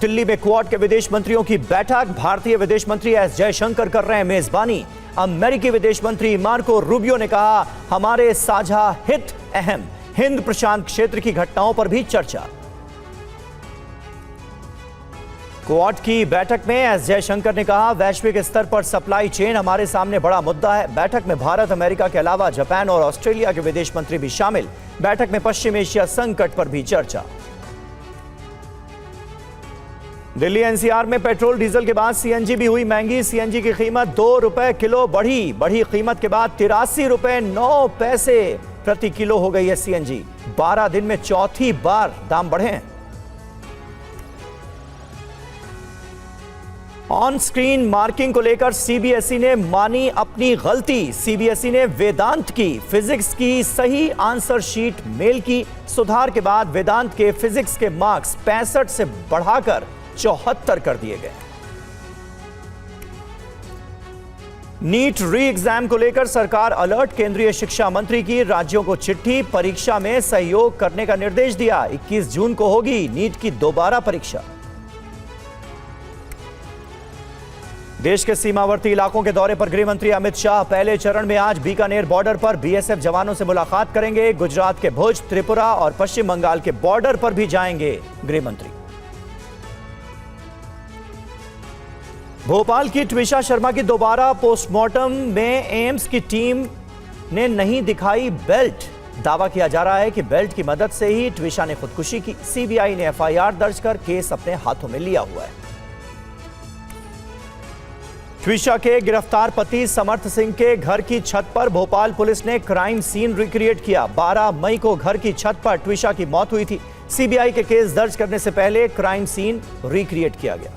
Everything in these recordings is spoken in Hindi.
दिल्ली में क्वाड के विदेश मंत्रियों की बैठक। भारतीय विदेश मंत्री एस जयशंकर कर रहे हैं मेजबानी। अमेरिकी विदेश मंत्री मार्को रूबियो ने कहा, हमारे साझा हित अहम। हिंद प्रशांत क्षेत्र की घटनाओं पर भी चर्चा। क्वाड की बैठक में एस जयशंकर ने कहा, वैश्विक स्तर पर सप्लाई चेन हमारे सामने बड़ा मुद्दा है। बैठक में भारत, अमेरिका के अलावा जापान और ऑस्ट्रेलिया के विदेश मंत्री भी शामिल। बैठक में पश्चिम एशिया संकट पर भी चर्चा। दिल्ली एनसीआर में पेट्रोल डीजल के बाद सीएनजी भी हुई महंगी। सीएनजी की कीमत 2 रुपए किलो बढ़ी कीमत के बाद 83 रुपए 9 पैसे प्रति किलो हो गई है सीएनजी। 12 दिन में चौथी बार दाम बढ़े हैं। ऑन स्क्रीन मार्किंग को लेकर सीबीएसई ने मानी अपनी गलती। सीबीएसई ने वेदांत की फिजिक्स की सही आंसर शीट मेल की। सुधार के बाद वेदांत के फिजिक्स के मार्क्स 65 से बढ़ाकर 74 कर दिए गए। नीट री एग्जाम को लेकर सरकार अलर्ट। केंद्रीय शिक्षा मंत्री की राज्यों को चिट्ठी। परीक्षा में सहयोग करने का निर्देश दिया। 21 जून को होगी नीट की दोबारा परीक्षा। देश के सीमावर्ती इलाकों के दौरे पर गृह मंत्री अमित शाह पहले चरण में आज बीकानेर बॉर्डर पर बीएसएफ जवानों से मुलाकात करेंगे। गुजरात के भुज, त्रिपुरा और पश्चिम बंगाल के बॉर्डर पर भी जाएंगे गृह मंत्री। भोपाल की ट्विशा शर्मा की दोबारा पोस्टमार्टम में एम्स की टीम ने नहीं दिखाई बेल्ट। दावा किया जा रहा है कि बेल्ट की मदद से ही ट्विशा ने खुदकुशी की। सीबीआई ने एफआईआर दर्ज कर केस अपने हाथों में लिया हुआ है। ट्विशा के गिरफ्तार पति समर्थ सिंह के घर की छत पर भोपाल पुलिस ने क्राइम सीन रिक्रिएट किया। 12 मई को घर की छत पर ट्विशा की मौत हुई थी। सीबीआई के केस दर्ज करने से पहले क्राइम सीन रिक्रिएट किया गया।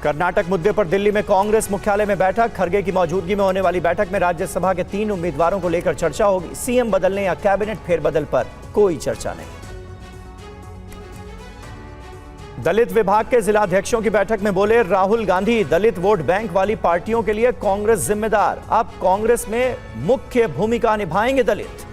कर्नाटक मुद्दे पर दिल्ली में कांग्रेस मुख्यालय में बैठक। खरगे की मौजूदगी में होने वाली बैठक में राज्यसभा के 3 उम्मीदवारों को लेकर चर्चा होगी। सीएम बदलने या कैबिनेट फेरबदल पर कोई चर्चा नहीं। दलित विभाग के जिलाध्यक्षों की बैठक में बोले राहुल गांधी, दलित वोट बैंक वाली पार्टियों के लिए कांग्रेस जिम्मेदार। अब कांग्रेस में मुख्य भूमिका निभाएंगे दलित।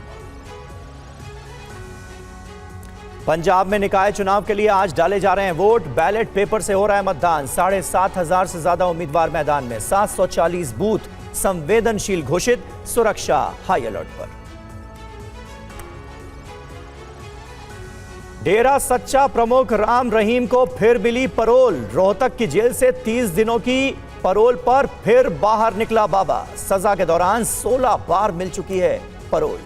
पंजाब में निकाय चुनाव के लिए आज डाले जा रहे हैं वोट। बैलेट पेपर से हो रहा है मतदान। 7,500 से ज्यादा उम्मीदवार मैदान में। 740 बूथ संवेदनशील घोषित। सुरक्षा हाई अलर्ट पर। डेरा सच्चा प्रमुख राम रहीम को फिर मिली परोल। रोहतक की जेल से 30 दिनों की परोल पर फिर बाहर निकला बाबा। सजा के दौरान 16 बार मिल चुकी है परोल।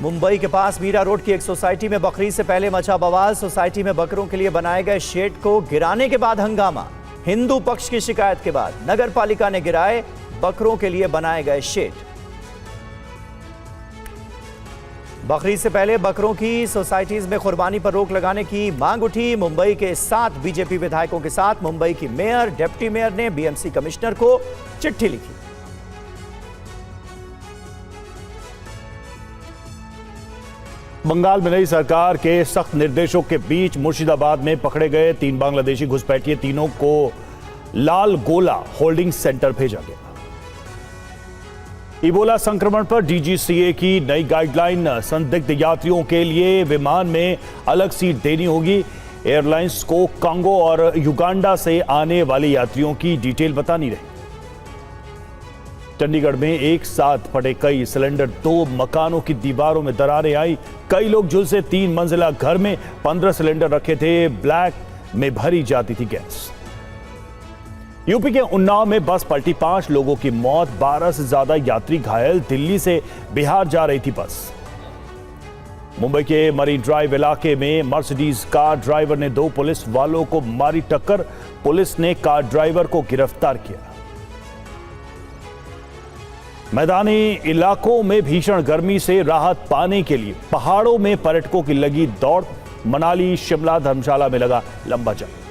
मुंबई के पास मीरा रोड की एक सोसाइटी में बकरीद से पहले मचा बवाल। सोसाइटी में बकरों के लिए बनाए गए शेड को गिराने के बाद हंगामा। हिंदू पक्ष की शिकायत के बाद नगर पालिका ने गिराए बकरों के लिए बनाए गए शेड। बकरीद से पहले बकरों की सोसाइटीज में कुर्बानी पर रोक लगाने की मांग उठी। मुंबई के 7 बीजेपी विधायकों के साथ मुंबई की मेयर, डिप्टी मेयर ने बीएमसी कमिश्नर को चिट्ठी लिखी। बंगाल में नई सरकार के सख्त निर्देशों के बीच मुर्शिदाबाद में पकड़े गए 3 बांग्लादेशी घुसपैठिए, तीनों को लाल गोला होल्डिंग सेंटर भेजा गया। इबोला संक्रमण पर डीजीसीए की नई गाइडलाइन। संदिग्ध यात्रियों के लिए विमान में अलग सीट देनी होगी। एयरलाइंस को कांगो और युगांडा से आने वाले यात्रियों की डिटेल बतानी रही। चंडीगढ़ में एक साथ फटे कई सिलेंडर। 2 मकानों की दीवारों में दरारें आई। कई लोग झुलसे। 3 मंजिला घर में 15 सिलेंडर रखे थे। ब्लैक में भरी जाती थी गैस। यूपी के उन्नाव में बस पलटी, 5 लोगों की मौत, 12 से ज्यादा यात्री घायल। दिल्ली से बिहार जा रही थी बस। मुंबई के मरीन ड्राइव इलाके में मर्सिडीज कार ड्राइवर ने 2 पुलिस वालों को मारी टक्कर। पुलिस ने कार ड्राइवर को गिरफ्तार किया। मैदानी इलाकों में भीषण गर्मी से राहत पाने के लिए पहाड़ों में पर्यटकों की लगी दौड़। मनाली, शिमला, धर्मशाला में लगा लंबा जंग।